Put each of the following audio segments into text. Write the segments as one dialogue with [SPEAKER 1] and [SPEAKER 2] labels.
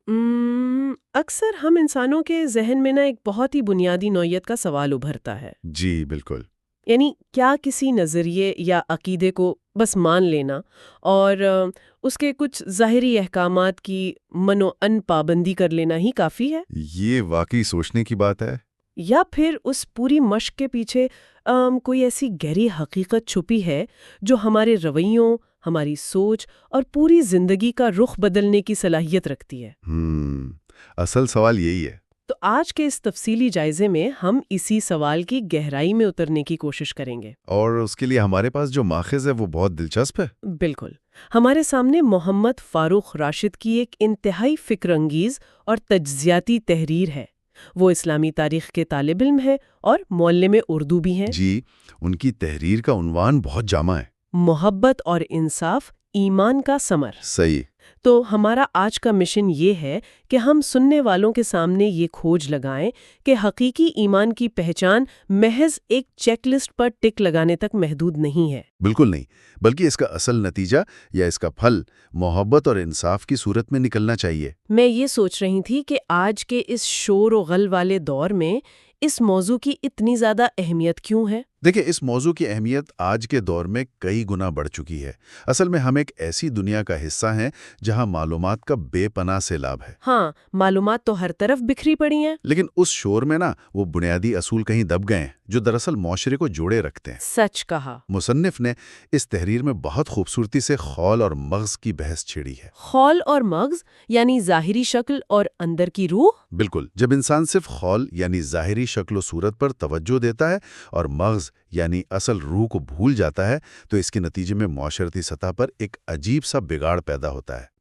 [SPEAKER 1] اکثر ہم انسانوں کے ذہن میں ایک بہت ہی بنیادی نوعیت کا سوال ابھرتا ہے،
[SPEAKER 2] جی بالکل۔
[SPEAKER 1] یعنی کیا کسی نظریے یا عقیدے کو بس مان لینا اور اس کے کچھ ظاہری احکامات کی من و ان پابندی کر لینا ہی کافی ہے؟
[SPEAKER 2] یہ واقعی سوچنے کی بات ہے۔
[SPEAKER 1] یا پھر اس پوری مشق کے پیچھے کوئی ایسی گہری حقیقت چھپی ہے جو ہمارے رویوں، ہماری سوچ اور پوری زندگی کا رخ بدلنے کی صلاحیت رکھتی ہے؟
[SPEAKER 2] اصل سوال یہی ہے۔
[SPEAKER 1] تو آج کے اس تفصیلی جائزے میں ہم اسی سوال کی گہرائی میں اترنے کی کوشش کریں گے،
[SPEAKER 2] اور اس کے لیے ہمارے پاس جو ماخذ ہے وہ بہت دلچسپ ہے۔
[SPEAKER 1] بالکل۔ ہمارے سامنے محمد فاروق راشد کی ایک انتہائی فکر انگیز اور تجزیاتی تحریر ہے۔ وہ اسلامی تاریخ کے طالب علم ہیں اور معلم اردو بھی ہیں۔
[SPEAKER 2] جی، ان کی تحریر کا عنوان بہت جامع ہے۔
[SPEAKER 1] محبت اور انصاف، ایمان کا ثمر۔
[SPEAKER 2] صحیح۔
[SPEAKER 1] تو ہمارا آج کا مشن یہ ہے کہ ہم سننے والوں کے سامنے یہ کھوج لگائیں کہ حقیقی ایمان کی پہچان محض ایک چیک لسٹ پر ٹک لگانے تک محدود نہیں ہے۔
[SPEAKER 2] بالکل نہیں، بلکہ اس کا اصل نتیجہ یا اس کا پھل محبت اور انصاف کی صورت میں نکلنا چاہیے۔
[SPEAKER 1] میں یہ سوچ رہی تھی کہ آج کے اس شور و غل والے دور میں اس موضوع کی اتنی زیادہ اہمیت کیوں ہے؟
[SPEAKER 2] دیکھیں، اس موضوع کی اہمیت آج کے دور میں کئی گنا بڑھ چکی ہے۔ اصل میں ہم ایک ایسی دنیا کا حصہ ہیں جہاں معلومات کا بے پناہ سیلاب ہے۔
[SPEAKER 1] ہاں، معلومات تو ہر طرف بکھری پڑی ہیں۔
[SPEAKER 2] لیکن اس شور میں وہ بنیادی اصول کہیں دب گئے ہیں جو دراصل معاشرے کو جوڑے رکھتے ہیں۔
[SPEAKER 1] سچ کہا۔
[SPEAKER 2] مصنف نے اس تحریر میں بہت خوبصورتی سے خول اور مغز کی بحث چھیڑی ہے۔
[SPEAKER 1] خول اور مغز یعنی ظاہری شکل اور اندر کی روح؟
[SPEAKER 2] بالکل۔ جب انسان صرف خول یعنی ظاہری شکل و صورت پر توجہ دیتا ہے اور مغز یعنی اصل روح کو بھول جاتا ہے تو اس کے نتیجے میں معاشرتی سطح پر ایک عجیب سا بگاڑ پیدا ہوتا ہے۔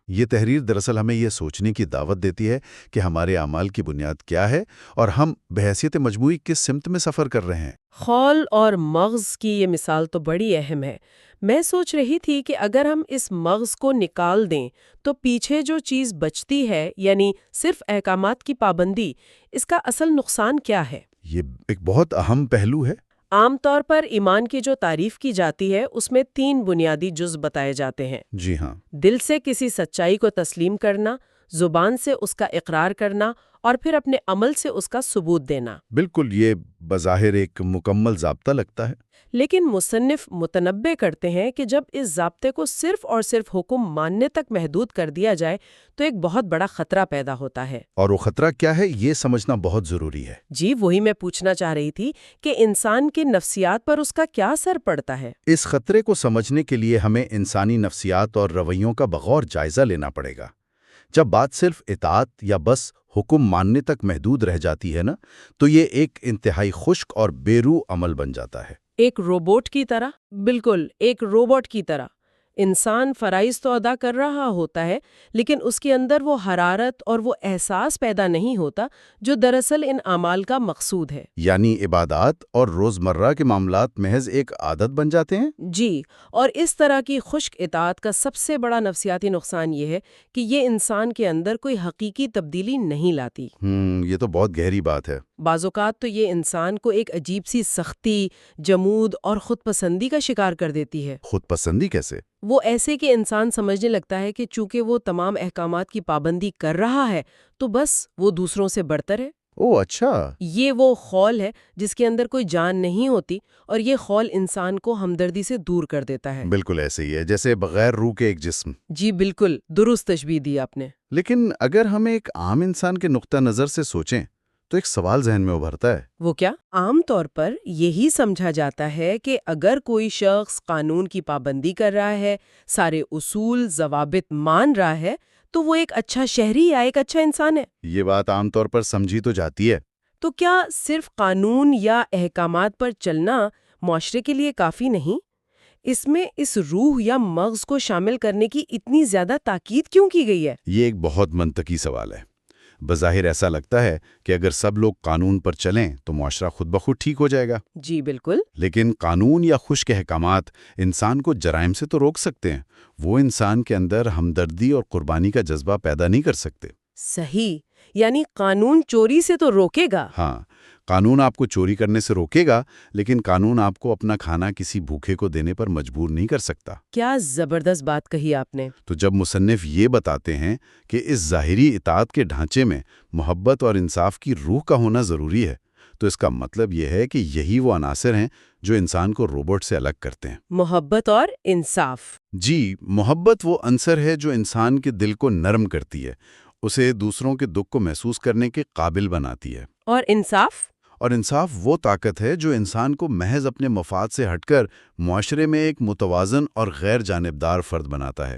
[SPEAKER 2] یہ تحریر دراصل ہمیں یہ سوچنے کی دعوت دیتی ہے کہ ہمارے اعمال کی بنیاد کیا ہے اور ہم بحیثیت مجموعی کس سمت میں سفر کر رہے ہیں۔
[SPEAKER 1] خول اور مغز کی یہ مثال تو بڑی اہم ہے۔ میں سوچ رہی تھی کہ اگر ہم اس مغز کو نکال دیں تو پیچھے جو چیز بچتی ہے، یعنی صرف احکامات کی پابندی، اس کا اصل نقصان کیا ہے؟
[SPEAKER 2] یہ ایک بہت اہم پہلو ہے۔
[SPEAKER 1] عام طور پر ایمان کی جو تعریف کی جاتی ہے اس میں 3 بنیادی جز بتائے جاتے ہیں۔
[SPEAKER 2] جی ہاں۔
[SPEAKER 1] دل سے کسی سچائی کو تسلیم کرنا، زبان سے اس کا اقرار کرنا اور پھر اپنے عمل سے اس کا ثبوت دینا۔
[SPEAKER 2] بالکل، یہ بظاہر ایک مکمل ضابطہ لگتا ہے۔
[SPEAKER 1] لیکن مصنف متنبع کرتے ہیں کہ جب اس ضابطے کو صرف اور صرف حکم ماننے تک محدود کر دیا جائے تو ایک بہت بڑا خطرہ پیدا ہوتا ہے۔
[SPEAKER 2] اور وہ خطرہ کیا ہے یہ سمجھنا بہت ضروری ہے۔
[SPEAKER 1] جی، وہی میں پوچھنا چاہ رہی تھی کہ انسان کے نفسیات پر اس کا کیا اثر پڑتا ہے؟
[SPEAKER 2] اس خطرے کو سمجھنے کے لیے ہمیں انسانی نفسیات اور رویوں کا بغور جائزہ لینا پڑے گا۔ جب بات صرف اطاعت یا بس حکم ماننے تک محدود رہ جاتی ہے تو یہ ایک انتہائی خشک اور بے روح عمل بن جاتا ہے۔
[SPEAKER 1] ایک روبوٹ کی طرح؟ بالکل، ایک روبوٹ کی طرح۔ انسان فرائض تو ادا کر رہا ہوتا ہے لیکن اس کے اندر وہ حرارت اور وہ احساس پیدا نہیں ہوتا جو دراصل ان اعمال کا مقصود ہے۔
[SPEAKER 2] یعنی عبادات اور روزمرہ کے معاملات محض ایک عادت بن جاتے ہیں؟
[SPEAKER 1] جی، اور اس طرح کی خشک اطاعت کا سب سے بڑا نفسیاتی نقصان یہ ہے کہ یہ انسان کے اندر کوئی حقیقی تبدیلی نہیں لاتی۔
[SPEAKER 2] یہ تو بہت گہری بات ہے۔
[SPEAKER 1] بعض اوقات تو یہ انسان کو ایک عجیب سی سختی، جمود اور خود پسندی کا شکار کر دیتی ہے۔
[SPEAKER 2] خود پسندی کیسے؟
[SPEAKER 1] وہ ایسے کہ انسان سمجھنے لگتا ہے کہ چونکہ وہ تمام احکامات کی پابندی کر رہا ہے تو بس وہ دوسروں سے برتر ہے۔
[SPEAKER 2] اوہ اچھا۔
[SPEAKER 1] یہ وہ خول ہے جس کے اندر کوئی جان نہیں ہوتی اور یہ خول انسان کو ہمدردی سے دور کر دیتا ہے۔
[SPEAKER 2] بالکل ایسے ہی ہے جیسے بغیر روح کے ایک جسم۔
[SPEAKER 1] جی بالکل، درست تشبیہ دی آپ نے۔
[SPEAKER 2] لیکن اگر ہم ایک عام انسان کے نقطہ نظر سے سوچیں تو ایک سوال ذہن میں ابھرتا ہے۔
[SPEAKER 1] وہ کیا؟ عام طور پر یہی سمجھا جاتا ہے کہ اگر کوئی شخص قانون کی پابندی کر رہا ہے، سارے اصول ضوابط مان رہا ہے تو وہ ایک اچھا شہری یا ایک اچھا انسان ہے۔
[SPEAKER 2] یہ بات عام طور پر سمجھی تو جاتی ہے۔
[SPEAKER 1] تو کیا صرف قانون یا احکامات پر چلنا معاشرے کے لیے کافی نہیں؟ اس میں اس روح یا مغز کو شامل کرنے کی اتنی زیادہ تاکید کیوں کی گئی ہے؟
[SPEAKER 2] یہ ایک بہت منطقی سوال ہے۔ بظاہر ایسا لگتا ہے کہ اگر سب لوگ قانون پر چلیں تو معاشرہ خود بخود ٹھیک ہو جائے گا۔
[SPEAKER 1] جی بالکل۔
[SPEAKER 2] لیکن قانون یا خشک احکامات انسان کو جرائم سے تو روک سکتے ہیں، وہ انسان کے اندر ہمدردی اور قربانی کا جذبہ پیدا نہیں کر سکتے۔
[SPEAKER 1] صحیح، یعنی قانون چوری سے تو روکے گا۔
[SPEAKER 2] ہاں، قانون آپ کو چوری کرنے سے روکے گا، لیکن قانون آپ کو اپنا کھانا کسی بھوکے کو دینے پر مجبور نہیں کر سکتا۔
[SPEAKER 1] کیا زبردست بات کہی آپ نے۔
[SPEAKER 2] تو جب مصنف یہ بتاتے ہیں کہ اس ظاہری اطاعت کے ڈھانچے میں محبت اور انصاف کی روح کا ہونا ضروری ہے، تو اس کا مطلب یہ ہے کہ یہی وہ عناصر ہیں جو انسان کو روبوٹ سے الگ کرتے ہیں۔
[SPEAKER 1] محبت اور انصاف۔
[SPEAKER 2] جی، محبت وہ عنصر ہے جو انسان کے دل کو نرم کرتی ہے، اسے دوسروں کے دکھ کو محسوس کرنے کے قابل بناتی ہے۔
[SPEAKER 1] اور انصاف؟
[SPEAKER 2] اور انصاف وہ طاقت ہے جو انسان کو محض اپنے مفاد سے ہٹ کر معاشرے میں ایک متوازن اور غیر جانبدار فرد بناتا ہے۔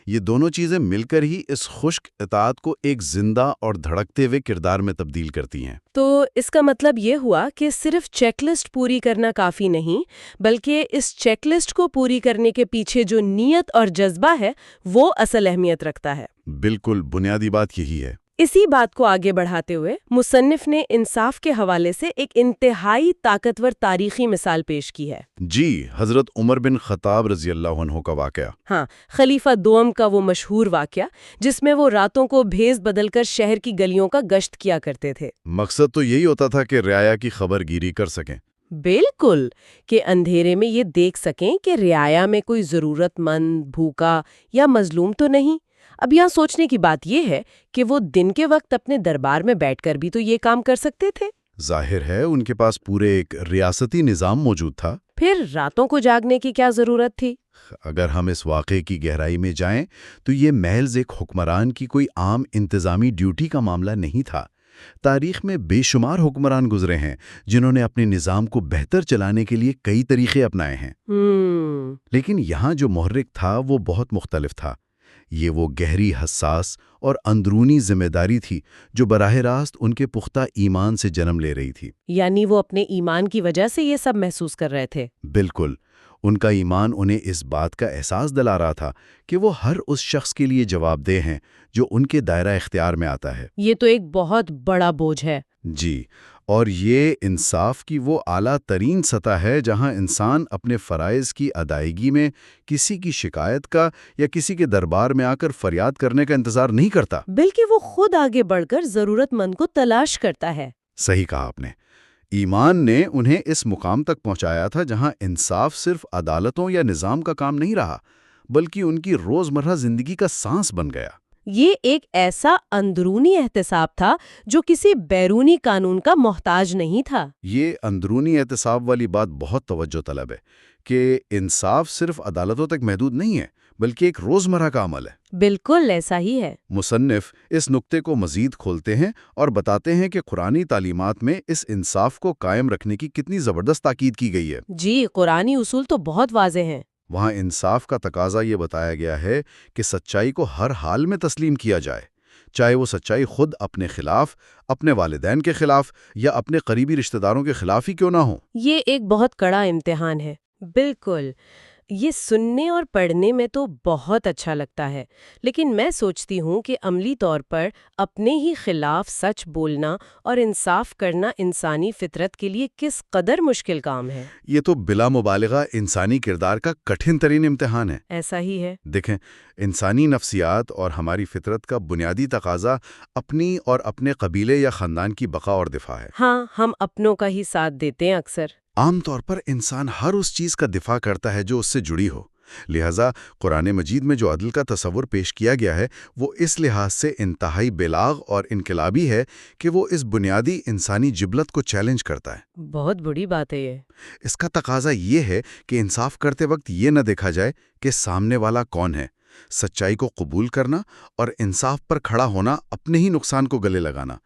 [SPEAKER 2] یہ دونوں چیزیں مل کر ہی اس خشک اطاعت کو ایک زندہ اور دھڑکتے ہوئے کردار میں تبدیل کرتی ہیں۔
[SPEAKER 1] تو اس کا مطلب یہ ہوا کہ صرف چیک لسٹ پوری کرنا کافی نہیں، بلکہ اس چیک لسٹ کو پوری کرنے کے پیچھے جو نیت اور جذبہ ہے وہ اصل اہمیت رکھتا ہے۔
[SPEAKER 2] بالکل، بنیادی بات یہی ہے۔
[SPEAKER 1] اسی بات کو آگے بڑھاتے ہوئے مصنف نے انصاف کے حوالے سے ایک انتہائی طاقتور تاریخی مثال پیش کی ہے۔
[SPEAKER 2] جی، حضرت عمر بن خطاب رضی اللہ عنہ کا واقعہ۔
[SPEAKER 1] ہاں، خلیفہ دوم کا وہ مشہور واقعہ جس میں وہ راتوں کو بھیس بدل کر شہر کی گلیوں کا گشت کیا کرتے تھے۔
[SPEAKER 2] مقصد تو یہی ہوتا تھا کہ رعایا کی خبر گیری کر سکیں۔
[SPEAKER 1] بالکل، کہ اندھیرے میں یہ دیکھ سکیں کہ رعایا میں کوئی ضرورت مند، بھوکا یا مظلوم تو نہیں۔ اب یہاں سوچنے کی بات یہ ہے کہ وہ دن کے وقت اپنے دربار میں بیٹھ کر بھی تو یہ کام کر سکتے تھے۔
[SPEAKER 2] ظاہر ہے ان کے پاس پورے ایک ریاستی نظام موجود تھا۔
[SPEAKER 1] پھر راتوں کو جاگنے کی کیا ضرورت تھی؟
[SPEAKER 2] اگر ہم اس واقعے کی گہرائی میں جائیں تو یہ محض ایک حکمران کی کوئی عام انتظامی ڈیوٹی کا معاملہ نہیں تھا۔ تاریخ میں بے شمار حکمران گزرے ہیں جنہوں نے اپنے نظام کو بہتر چلانے کے لیے کئی طریقے اپنائے ہیں، لیکن یہاں جو محرک تھا وہ بہت مختلف تھا۔ یہ وہ گہری حساس اور اندرونی ذمہ داری تھی جو براہ راست ان کے پختہ ایمان سے جنم لے رہی تھی۔
[SPEAKER 1] یعنی وہ اپنے ایمان کی وجہ سے یہ سب محسوس کر رہے تھے۔
[SPEAKER 2] بالکل، ان کا ایمان انہیں اس بات کا احساس دلا رہا تھا کہ وہ ہر اس شخص کے لیے جواب دہ ہیں جو ان کے دائرہ اختیار میں آتا ہے۔
[SPEAKER 1] یہ تو ایک بہت بڑا بوجھ ہے۔
[SPEAKER 2] جی، اور یہ انصاف کی وہ اعلیٰ ترین سطح ہے جہاں انسان اپنے فرائض کی ادائیگی میں کسی کی شکایت کا یا کسی کے دربار میں آ کر فریاد کرنے کا انتظار نہیں کرتا،
[SPEAKER 1] بلکہ وہ خود آگے بڑھ کر ضرورت مند کو تلاش کرتا ہے۔
[SPEAKER 2] صحیح کہا آپ نے۔ ایمان نے انہیں اس مقام تک پہنچایا تھا جہاں انصاف صرف عدالتوں یا نظام کا کام نہیں رہا، بلکہ ان کی روزمرہ زندگی کا سانس بن گیا۔
[SPEAKER 1] یہ ایک ایسا اندرونی احتساب تھا جو کسی بیرونی قانون کا محتاج نہیں تھا۔
[SPEAKER 2] یہ اندرونی احتساب والی بات بہت توجہ طلب ہے کہ انصاف صرف عدالتوں تک محدود نہیں ہے، بلکہ ایک روزمرہ کا عمل ہے۔
[SPEAKER 1] بالکل ایسا ہی ہے۔
[SPEAKER 2] مصنف اس نقطے کو مزید کھولتے ہیں اور بتاتے ہیں کہ قرآنی تعلیمات میں اس انصاف کو قائم رکھنے کی کتنی زبردست تاکید کی گئی ہے۔
[SPEAKER 1] جی، قرآنی اصول تو بہت واضح ہیں۔
[SPEAKER 2] وہاں انصاف کا تقاضا یہ بتایا گیا ہے کہ سچائی کو ہر حال میں تسلیم کیا جائے، چاہے وہ سچائی خود اپنے خلاف، اپنے والدین کے خلاف یا اپنے قریبی رشتہ داروں کے خلاف ہی کیوں نہ ہو۔
[SPEAKER 1] یہ ایک بہت کڑا امتحان ہے۔ بالکل، یہ سننے اور پڑھنے میں تو بہت اچھا لگتا ہے، لیکن میں سوچتی ہوں کہ عملی طور پر اپنے ہی خلاف سچ بولنا اور انصاف کرنا انسانی فطرت کے لیے کس قدر مشکل کام ہے۔
[SPEAKER 2] یہ تو بلا مبالغہ انسانی کردار کا کٹھن ترین امتحان ہے۔
[SPEAKER 1] ایسا ہی ہے۔
[SPEAKER 2] دیکھیں، انسانی نفسیات اور ہماری فطرت کا بنیادی تقاضا اپنی اور اپنے قبیلے یا خاندان کی بقا اور دفاع ہے۔
[SPEAKER 1] ہاں، ہم اپنوں کا ہی ساتھ دیتے ہیں اکثر۔
[SPEAKER 2] عام طور پر انسان ہر اس چیز کا دفاع کرتا ہے جو اس سے جڑی ہو، لہٰذا قرآن مجید میں جو عدل کا تصور پیش کیا گیا ہے وہ اس لحاظ سے انتہائی بلاغ اور انقلابی ہے کہ وہ اس بنیادی انسانی جبلت کو چیلنج کرتا ہے۔
[SPEAKER 1] بہت بڑی بات ہے یہ۔
[SPEAKER 2] اس کا تقاضا یہ ہے کہ انصاف کرتے وقت یہ نہ دیکھا جائے کہ سامنے والا کون ہے، سچائی کو قبول کرنا اور انصاف پر کھڑا ہونا اپنے ہی نقصان کو گلے لگانا۔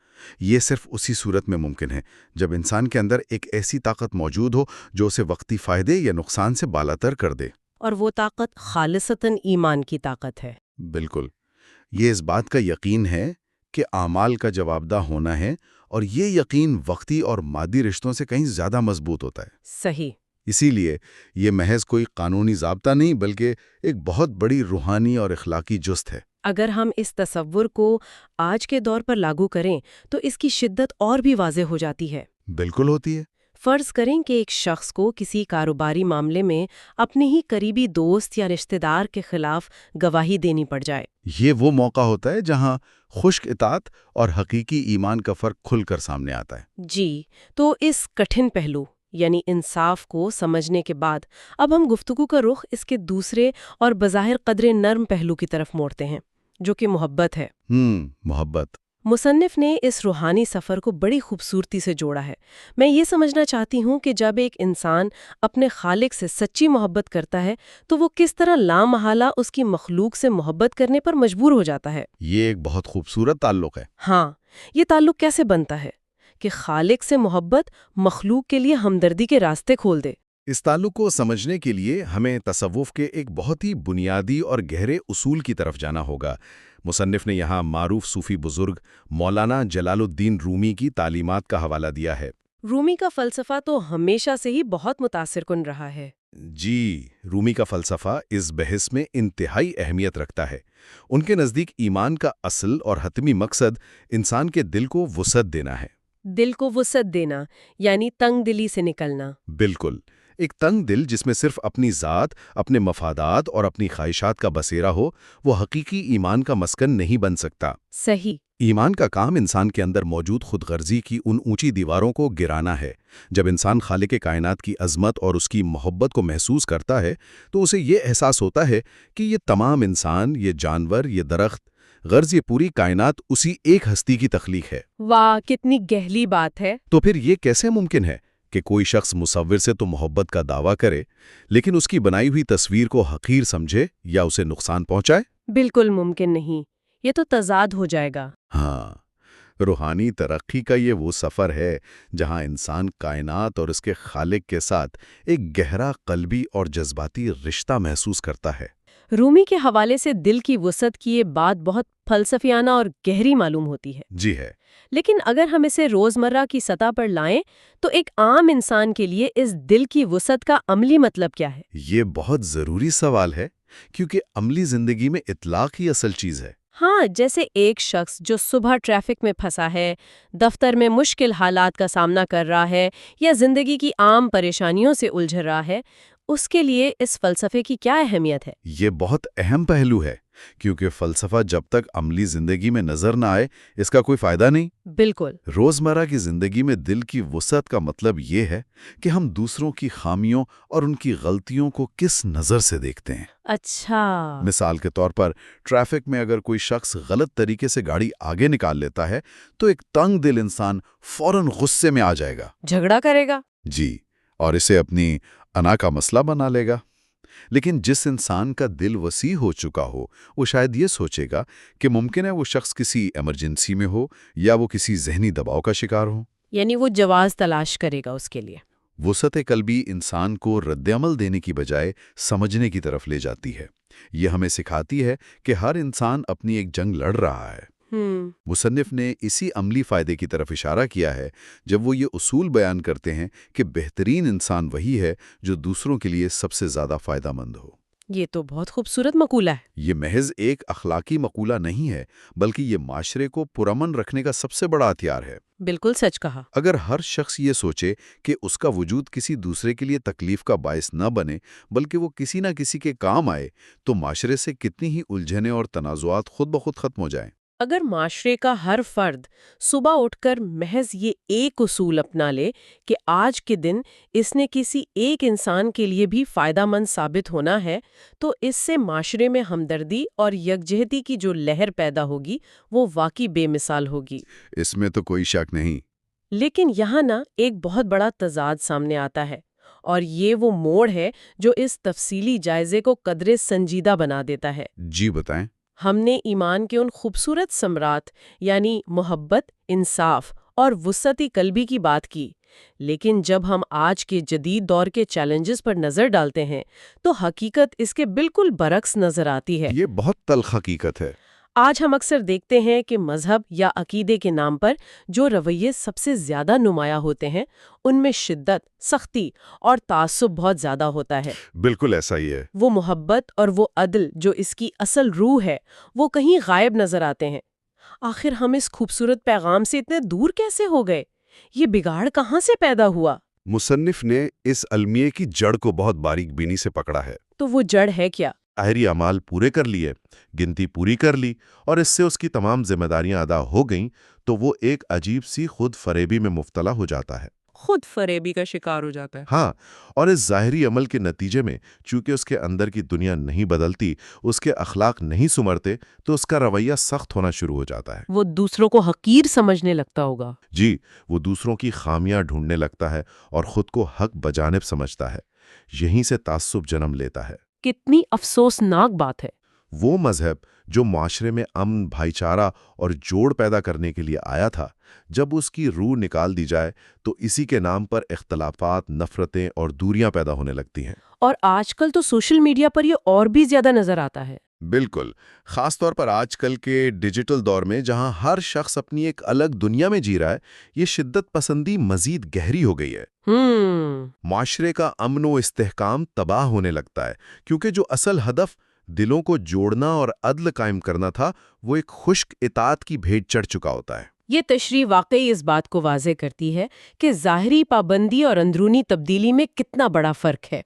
[SPEAKER 2] یہ صرف اسی صورت میں ممکن ہے جب انسان کے اندر ایک ایسی طاقت موجود ہو جو اسے وقتی فائدے یا نقصان سے بالاتر کر دے۔
[SPEAKER 1] اور وہ طاقت خالصتاً ایمان کی طاقت ہے۔
[SPEAKER 2] بالکل، یہ اس بات کا یقین ہے کہ اعمال کا جواب دہ ہونا ہے، اور یہ یقین وقتی اور مادی رشتوں سے کہیں زیادہ مضبوط ہوتا ہے۔
[SPEAKER 1] صحیح۔
[SPEAKER 2] اسی لیے یہ محض کوئی قانونی ضابطہ نہیں بلکہ ایک بہت بڑی روحانی اور اخلاقی جست ہے۔
[SPEAKER 1] اگر ہم اس تصور کو آج کے دور پر لاگو کریں تو اس کی شدت اور بھی واضح ہو جاتی ہے۔
[SPEAKER 2] بالکل ہوتی ہے۔
[SPEAKER 1] فرض کریں کہ ایک شخص کو کسی کاروباری معاملے میں اپنے ہی قریبی دوست یا رشتہ دار کے خلاف گواہی دینی پڑ جائے۔
[SPEAKER 2] یہ وہ موقع ہوتا ہے جہاں خشک اطاعت اور حقیقی ایمان کا فرق کھل کر سامنے آتا ہے۔
[SPEAKER 1] جی، تو اس کٹھن پہلو یعنی انصاف کو سمجھنے کے بعد اب ہم گفتگو کا رخ اس کے دوسرے اور بظاہر قدرے نرم پہلو کی طرف موڑتے ہیں، جو کہ محبت ہے۔
[SPEAKER 2] محبت۔
[SPEAKER 1] مصنف نے اس روحانی سفر کو بڑی خوبصورتی سے جوڑا ہے۔ میں یہ سمجھنا چاہتی ہوں کہ جب ایک انسان اپنے خالق سے سچی محبت کرتا ہے تو وہ کس طرح لامحالہ اس کی مخلوق سے محبت کرنے پر مجبور ہو جاتا ہے۔
[SPEAKER 2] یہ ایک بہت خوبصورت تعلق ہے۔
[SPEAKER 1] ہاں، یہ تعلق کیسے بنتا ہے کہ خالق سے محبت مخلوق کے لیے ہمدردی کے راستے کھول دے؟
[SPEAKER 3] اس تعلق کو سمجھنے کے لیے ہمیں تصوف کے ایک بہت ہی بنیادی اور گہرے اصول کی طرف جانا ہوگا۔ مصنف نے یہاں معروف صوفی بزرگ مولانا جلال الدین رومی کی تعلیمات کا حوالہ دیا ہے۔
[SPEAKER 1] رومی کا فلسفہ تو ہمیشہ سے ہی بہت متاثر کن رہا ہے۔
[SPEAKER 3] جی، رومی کا فلسفہ اس بحث میں انتہائی اہمیت رکھتا ہے۔ ان کے نزدیک ایمان کا اصل اور حتمی مقصد انسان کے دل کو وسعت دینا ہے۔
[SPEAKER 1] دل کو وسعت دینا یعنی تنگ دلی سے نکلنا۔
[SPEAKER 3] بالکل، ایک تنگ دل جس میں صرف اپنی ذات، اپنے مفادات اور اپنی خواہشات کا بسیرا ہو، وہ حقیقی ایمان کا مسکن نہیں بن سکتا۔
[SPEAKER 1] صحیح۔
[SPEAKER 3] ایمان کا کام انسان کے اندر موجود خود غرضی کی ان اونچی دیواروں کو گرانا ہے۔ جب انسان خالق کائنات کی عظمت اور اس کی محبت کو محسوس کرتا ہے تو اسے یہ احساس ہوتا ہے کہ یہ تمام انسان، یہ جانور، یہ درخت، غرض یہ پوری کائنات اسی ایک ہستی کی تخلیق ہے۔
[SPEAKER 1] واہ، کتنی گہری بات ہے۔
[SPEAKER 3] تو پھر یہ کیسے ممکن ہے کہ کوئی شخص مصور سے تو محبت کا دعویٰ کرے لیکن اس کی بنائی ہوئی تصویر کو حقیر سمجھے یا اسے نقصان پہنچائے؟
[SPEAKER 1] بالکل ممکن نہیں، یہ تو تضاد ہو جائے گا۔
[SPEAKER 3] ہاں، روحانی ترقی کا یہ وہ سفر ہے جہاں انسان کائنات اور اس کے خالق کے ساتھ ایک گہرا قلبی اور جذباتی رشتہ محسوس کرتا ہے۔
[SPEAKER 1] رومی کے حوالے سے دل کی وسعت کی یہ بات بہت فلسفیانہ اور گہری معلوم ہوتی ہے۔
[SPEAKER 3] جی ہے۔
[SPEAKER 1] لیکن اگر ہم اسے روزمرہ کی سطح پر لائیں تو ایک عام انسان کے لیے اس دل کی وسعت کا عملی مطلب کیا ہے؟
[SPEAKER 3] یہ بہت ضروری سوال ہے کیونکہ عملی زندگی میں اطلاق ہی اصل چیز ہے۔
[SPEAKER 1] ہاں، جیسے ایک شخص جو صبح ٹریفک میں پھنسا ہے، دفتر میں مشکل حالات کا سامنا کر رہا ہے یا زندگی کی عام پریشانیوں سے الجھ رہا ہے، اس کے لیے اس فلسفے کی کیا اہمیت ہے؟
[SPEAKER 3] یہ بہت اہم پہلو ہے کیونکہ فلسفہ جب تک عملی زندگی میں نظر نہ آئے اس کا کوئی فائدہ نہیں۔
[SPEAKER 1] بالکل۔
[SPEAKER 3] روزمرہ کی زندگی میں دل کی وسعت کا مطلب یہ ہے کہ ہم دوسروں کی خامیوں اور ان کی غلطیوں کو کس نظر سے دیکھتے ہیں۔
[SPEAKER 1] اچھا۔
[SPEAKER 3] مثال کے طور پر ٹریفک میں اگر کوئی شخص غلط طریقے سے گاڑی آگے نکال لیتا ہے تو ایک تنگ دل انسان فوراً غصے میں آ جائے گا،
[SPEAKER 1] جھگڑا کرے گا۔
[SPEAKER 3] جی، اور اسے اپنی انا کا مسئلہ بنا لے گا۔ لیکن جس انسان کا دل وسیع ہو چکا ہو وہ شاید یہ سوچے گا کہ ممکن ہے وہ شخص کسی ایمرجنسی میں ہو یا وہ کسی ذہنی دباؤ کا شکار ہو۔
[SPEAKER 1] یعنی وہ جواز تلاش کرے گا اس کے لیے۔
[SPEAKER 3] وسعت قلبی انسان کو رد عمل دینے کی بجائے سمجھنے کی طرف لے جاتی ہے۔ یہ ہمیں سکھاتی ہے کہ ہر انسان اپنی ایک جنگ لڑ رہا ہے۔ مصنف نے اسی عملی فائدے کی طرف اشارہ کیا ہے جب وہ یہ اصول بیان کرتے ہیں کہ بہترین انسان وہی ہے جو دوسروں کے لیے سب سے زیادہ فائدہ مند ہو۔
[SPEAKER 1] یہ تو بہت خوبصورت مقولہ ہے۔
[SPEAKER 3] یہ محض ایک اخلاقی مقولہ نہیں ہے بلکہ یہ معاشرے کو پرامن رکھنے کا سب سے بڑا ہتھیار ہے۔
[SPEAKER 1] بالکل سچ کہا۔
[SPEAKER 3] اگر ہر شخص یہ سوچے کہ اس کا وجود کسی دوسرے کے لیے تکلیف کا باعث نہ بنے بلکہ وہ کسی نہ کسی کے کام آئے تو معاشرے سے کتنی ہی الجھنیں اور تنازعات خود بخود ختم ہو جائیں۔
[SPEAKER 1] اگر معاشرے کا ہر فرد صبح اٹھ کر محض یہ ایک اصول اپنا لے کہ آج کے دن اس نے کسی ایک انسان کے لیے بھی فائدہ مند ثابت ہونا ہے تو اس سے معاشرے میں ہمدردی اور یکجہتی کی جو لہر پیدا ہوگی وہ واقعی بے مثال ہوگی۔
[SPEAKER 3] اس میں تو کوئی شک نہیں۔
[SPEAKER 1] لیکن یہاں نا ایک بہت بڑا تضاد سامنے آتا ہے اور یہ وہ موڑ ہے جو اس تفصیلی جائزے کو قدرے سنجیدہ بنا دیتا ہے۔
[SPEAKER 3] جی بتائیں۔
[SPEAKER 1] ہم نے ایمان کے ان خوبصورت ثمرات یعنی محبت، انصاف اور وسعت قلبی کی بات کی، لیکن جب ہم آج کے جدید دور کے چیلنجز پر نظر ڈالتے ہیں تو حقیقت اس کے بالکل برعکس نظر آتی ہے۔
[SPEAKER 3] یہ بہت تلخ حقیقت ہے۔
[SPEAKER 1] آج ہم اکثر دیکھتے ہیں کہ مذہب یا عقیدے کے نام پر جو رویے سب سے زیادہ نمایاں ہوتے ہیں ان میں شدت، سختی اور تعصب بہت زیادہ ہوتا ہے۔
[SPEAKER 3] بالکل ایسا ہی ہے۔
[SPEAKER 1] وہ محبت اور وہ عدل جو اس کی اصل روح ہے وہ کہیں غائب نظر آتے ہیں۔ آخر ہم اس خوبصورت پیغام سے اتنے دور کیسے ہو گئے؟ یہ بگاڑ کہاں سے پیدا ہوا؟
[SPEAKER 3] مصنف نے اس المیے کی جڑ کو بہت باریک بینی سے پکڑا ہے۔
[SPEAKER 1] تو وہ جڑ ہے کیا؟
[SPEAKER 2] ظاہری اعمال پورے کر لیے، گنتی پوری کر لی، اور اس سے اس کی تمام ذمہ داریاں ادا ہو گئیں تو وہ ایک عجیب سی خود فریبی میں مبتلا ہو جاتا ہے۔
[SPEAKER 1] خود فریبی کا شکار ہو جاتا ہے۔
[SPEAKER 2] ہاں، اور اس ظاہری عمل کے نتیجے میں چونکہ اس کے اندر کی دنیا نہیں بدلتی، اس کے اخلاق نہیں سمرتے، تو اس کا رویہ سخت ہونا شروع ہو جاتا ہے۔
[SPEAKER 1] وہ دوسروں کو حقیر سمجھنے لگتا ہوگا۔
[SPEAKER 2] جی، وہ دوسروں کی خامیاں ڈھونڈنے لگتا ہے اور خود کو حق بجانب سمجھتا ہے۔ یہیں سے تعصب جنم لیتا ہے۔
[SPEAKER 1] کتنی افسوسناک بات ہے۔
[SPEAKER 2] وہ مذہب جو معاشرے میں امن، بھائی چارہ اور جوڑ پیدا کرنے کے لیے آیا تھا، جب اس کی روح نکال دی جائے تو اسی کے نام پر اختلافات، نفرتیں اور دوریاں پیدا ہونے لگتی ہیں۔
[SPEAKER 1] اور آج کل تو سوشل میڈیا پر یہ اور بھی زیادہ نظر آتا ہے۔
[SPEAKER 3] بالکل، خاص طور پر آج کل کے ڈیجیٹل دور میں جہاں ہر شخص اپنی ایک الگ دنیا میں جی رہا ہے، یہ شدت پسندی مزید گہری ہو گئی ہے۔ معاشرے کا امن و استحکام تباہ ہونے لگتا ہے، کیونکہ جو اصل ہدف دلوں کو جوڑنا اور عدل قائم کرنا تھا، وہ ایک خشک اطاعت کی بھیٹ چڑھ چکا ہوتا ہے۔
[SPEAKER 1] یہ تشریح واقعی اس بات کو واضح کرتی ہے کہ ظاہری پابندی اور اندرونی تبدیلی میں کتنا بڑا فرق ہے۔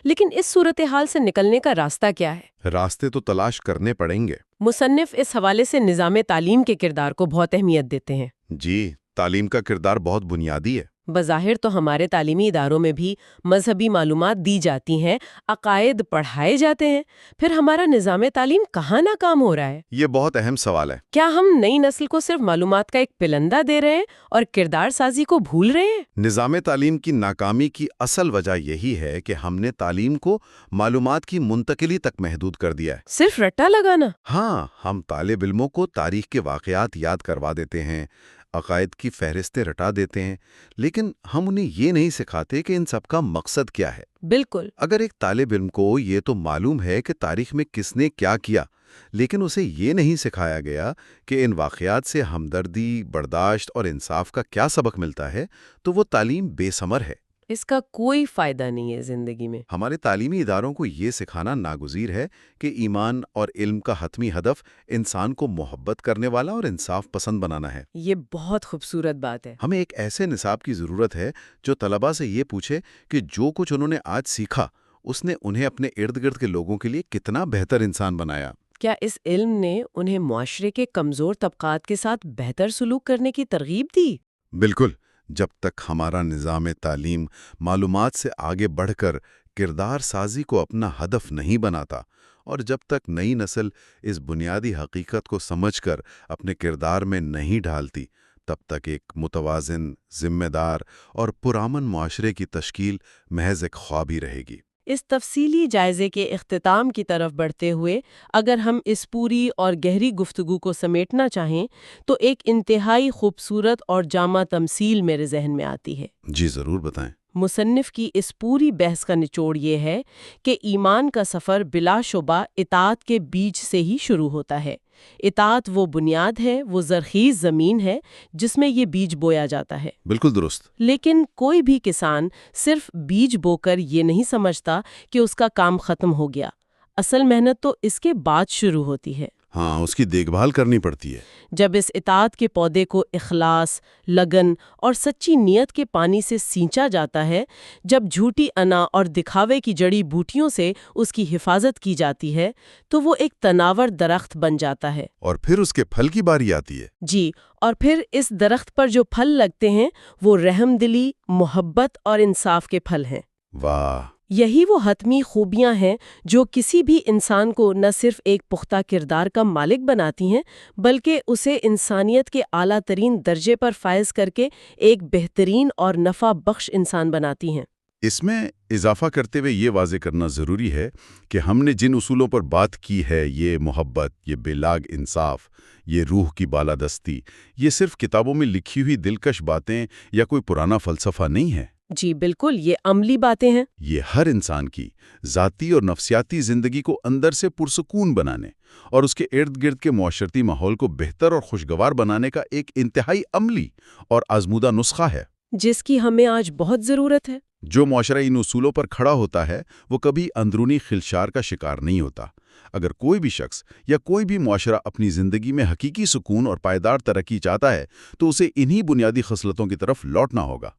[SPEAKER 1] لیکن اس صورتحال سے نکلنے کا راستہ کیا ہے؟
[SPEAKER 3] راستے تو تلاش کرنے پڑیں گے۔
[SPEAKER 1] مصنف اس حوالے سے نظام تعلیم کے کردار کو بہت اہمیت دیتے ہیں۔
[SPEAKER 3] جی، تعلیم کا کردار بہت بنیادی ہے۔
[SPEAKER 1] بظاہر تو ہمارے تعلیمی اداروں میں بھی مذہبی معلومات دی جاتی ہیں، عقائد پڑھائے جاتے ہیں، پھر ہمارا نظام تعلیم کہاں ناکام ہو رہا ہے؟
[SPEAKER 3] یہ بہت اہم سوال ہے۔
[SPEAKER 1] کیا ہم نئی نسل کو صرف معلومات کا ایک پلندہ دے رہے ہیں اور کردار سازی کو بھول رہے ہیں؟
[SPEAKER 3] نظام تعلیم کی ناکامی کی اصل وجہ یہی ہے کہ ہم نے تعلیم کو معلومات کی منتقلی تک محدود کر دیا ہے۔
[SPEAKER 1] صرف رٹا لگانا؟
[SPEAKER 3] ہاں، ہم طالب علموں کو تاریخ کے واقعات یاد کروا دیتے ہیں، عقائد کی فہرستیں رٹا دیتے ہیں، لیکن ہم انہیں یہ نہیں سکھاتے کہ ان سب کا مقصد کیا ہے۔
[SPEAKER 1] بالکل۔
[SPEAKER 3] اگر ایک طالب علم کو یہ تو معلوم ہے کہ تاریخ میں کس نے کیا کیا، لیکن اسے یہ نہیں سکھایا گیا کہ ان واقعات سے ہمدردی، برداشت اور انصاف کا کیا سبق ملتا ہے، تو وہ تعلیم بے ثمر ہے۔
[SPEAKER 1] اس کا کوئی فائدہ نہیں ہے زندگی میں۔
[SPEAKER 3] ہمارے تعلیمی اداروں کو یہ سکھانا ناگزیر ہے کہ ایمان اور علم کا حتمی ہدف انسان کو محبت کرنے والا اور انصاف پسند بنانا ہے۔
[SPEAKER 1] یہ بہت خوبصورت بات ہے۔
[SPEAKER 3] ہمیں ایک ایسے نصاب کی ضرورت ہے جو طلباء سے یہ پوچھے کہ جو کچھ انہوں نے آج سیکھا، اس نے انہیں اپنے ارد گرد کے لوگوں کے لیے کتنا بہتر انسان بنایا۔
[SPEAKER 1] کیا اس علم نے انہیں معاشرے کے کمزور طبقات کے ساتھ بہتر سلوک کرنے کی ترغیب دی؟
[SPEAKER 3] بالکل۔ جب تک ہمارا نظام تعلیم معلومات سے آگے بڑھ کر کردار سازی کو اپنا ہدف نہیں بناتا، اور جب تک نئی نسل اس بنیادی حقیقت کو سمجھ کر اپنے کردار میں نہیں ڈھالتی، تب تک ایک متوازن، ذمہ دار اور پرامن معاشرے کی تشکیل محض ایک خواب ہی رہے گی۔
[SPEAKER 1] اس تفصیلی جائزے کے اختتام کی طرف بڑھتے ہوئے اگر ہم اس پوری اور گہری گفتگو کو سمیٹنا چاہیں تو ایک انتہائی خوبصورت اور جامع تمثیل میرے ذہن میں آتی ہے۔
[SPEAKER 3] جی ضرور بتائیں۔
[SPEAKER 1] مصنف کی اس پوری بحث کا نچوڑ یہ ہے کہ ایمان کا سفر بلا شبہ اطاعت کے بیج سے ہی شروع ہوتا ہے۔ اطاعت وہ بنیاد ہے، وہ زرخیز زمین ہے جس میں یہ بیج بویا جاتا ہے۔
[SPEAKER 3] بالکل درست۔
[SPEAKER 1] لیکن کوئی بھی کسان صرف بیج بو کر یہ نہیں سمجھتا کہ اس کا کام ختم ہو گیا۔ اصل محنت تو اس کے بعد شروع ہوتی ہے۔
[SPEAKER 3] ہاں، اس کی دیکھ بھال کرنی پڑتی ہے۔
[SPEAKER 1] جب اس اطاعت کے پودے کو اخلاص، لگن اور سچی نیت کے پانی سے سینچا جاتا ہے، جب جھوٹی انا اور دکھاوے کی جڑی بوٹیوں سے اس کی حفاظت کی جاتی ہے، تو وہ ایک تناور درخت بن جاتا ہے۔
[SPEAKER 3] اور پھر اس کے پھل کی باری آتی ہے۔
[SPEAKER 1] جی، اور پھر اس درخت پر جو پھل لگتے ہیں وہ رحم دلی، محبت اور انصاف کے پھل ہیں۔
[SPEAKER 3] واہ!
[SPEAKER 1] یہی وہ حتمی خوبیاں ہیں جو کسی بھی انسان کو نہ صرف ایک پختہ کردار کا مالک بناتی ہیں بلکہ اسے انسانیت کے اعلیٰ ترین درجے پر فائز کر کے ایک بہترین اور نفع بخش انسان بناتی ہیں۔
[SPEAKER 3] اس میں اضافہ کرتے ہوئے یہ واضح کرنا ضروری ہے کہ ہم نے جن اصولوں پر بات کی ہے، یہ محبت، یہ بے لاگ انصاف، یہ روح کی بالادستی، یہ صرف کتابوں میں لکھی ہوئی دلکش باتیں یا کوئی پرانا فلسفہ نہیں ہے۔
[SPEAKER 1] جی بالکل، یہ عملی باتیں ہیں۔
[SPEAKER 3] یہ ہر انسان کی ذاتی اور نفسیاتی زندگی کو اندر سے پرسکون بنانے اور اس کے ارد گرد کے معاشرتی ماحول کو بہتر اور خوشگوار بنانے کا ایک انتہائی عملی اور آزمودہ نسخہ ہے،
[SPEAKER 1] جس کی ہمیں آج بہت ضرورت ہے۔
[SPEAKER 3] جو معاشرہ ان اصولوں پر کھڑا ہوتا ہے وہ کبھی اندرونی خلشار کا شکار نہیں ہوتا۔ اگر کوئی بھی شخص یا کوئی بھی معاشرہ اپنی زندگی میں حقیقی سکون اور پائیدار ترقی چاہتا ہے تو اسے انہی بنیادی خصلتوں کی طرف لوٹنا ہوگا۔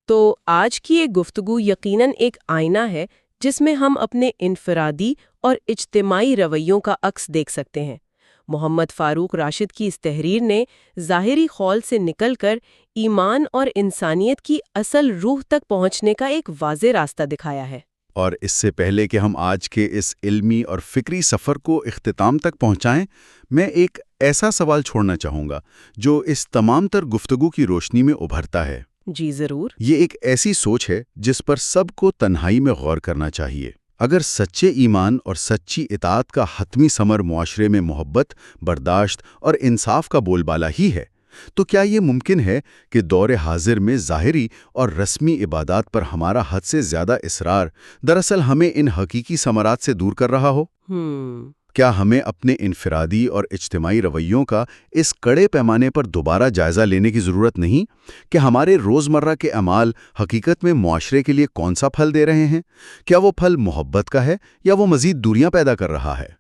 [SPEAKER 1] تو آج کی یہ گفتگو یقیناً ایک آئینہ ہے جس میں ہم اپنے انفرادی اور اجتماعی رویوں کا عکس دیکھ سکتے ہیں۔ محمد فاروق راشد کی اس تحریر نے ظاہری خول سے نکل کر ایمان اور انسانیت کی اصل روح تک پہنچنے کا ایک واضح راستہ دکھایا ہے۔
[SPEAKER 3] اور اس سے پہلے کہ ہم آج کے اس علمی اور فکری سفر کو اختتام تک پہنچائیں، میں ایک ایسا سوال چھوڑنا چاہوں گا جو اس تمام تر گفتگو کی روشنی میں ابھرتا ہے۔
[SPEAKER 1] جی ضرور۔
[SPEAKER 3] یہ ایک ایسی سوچ ہے جس پر سب کو تنہائی میں غور کرنا چاہیے۔ اگر سچے ایمان اور سچی اطاعت کا حتمی ثمر معاشرے میں محبت، برداشت اور انصاف کا بول بالا ہی ہے، تو کیا یہ ممکن ہے کہ دور حاضر میں ظاہری اور رسمی عبادات پر ہمارا حد سے زیادہ اصرار دراصل ہمیں ان حقیقی ثمرات سے دور کر رہا ہو؟ کیا ہمیں اپنے انفرادی اور اجتماعی رویوں کا اس کڑے پیمانے پر دوبارہ جائزہ لینے کی ضرورت نہیں کہ ہمارے روزمرہ کے اعمال حقیقت میں معاشرے کے لیے کون سا پھل دے رہے ہیں؟ کیا وہ پھل محبت کا ہے یا وہ مزید دوریاں پیدا کر رہا ہے؟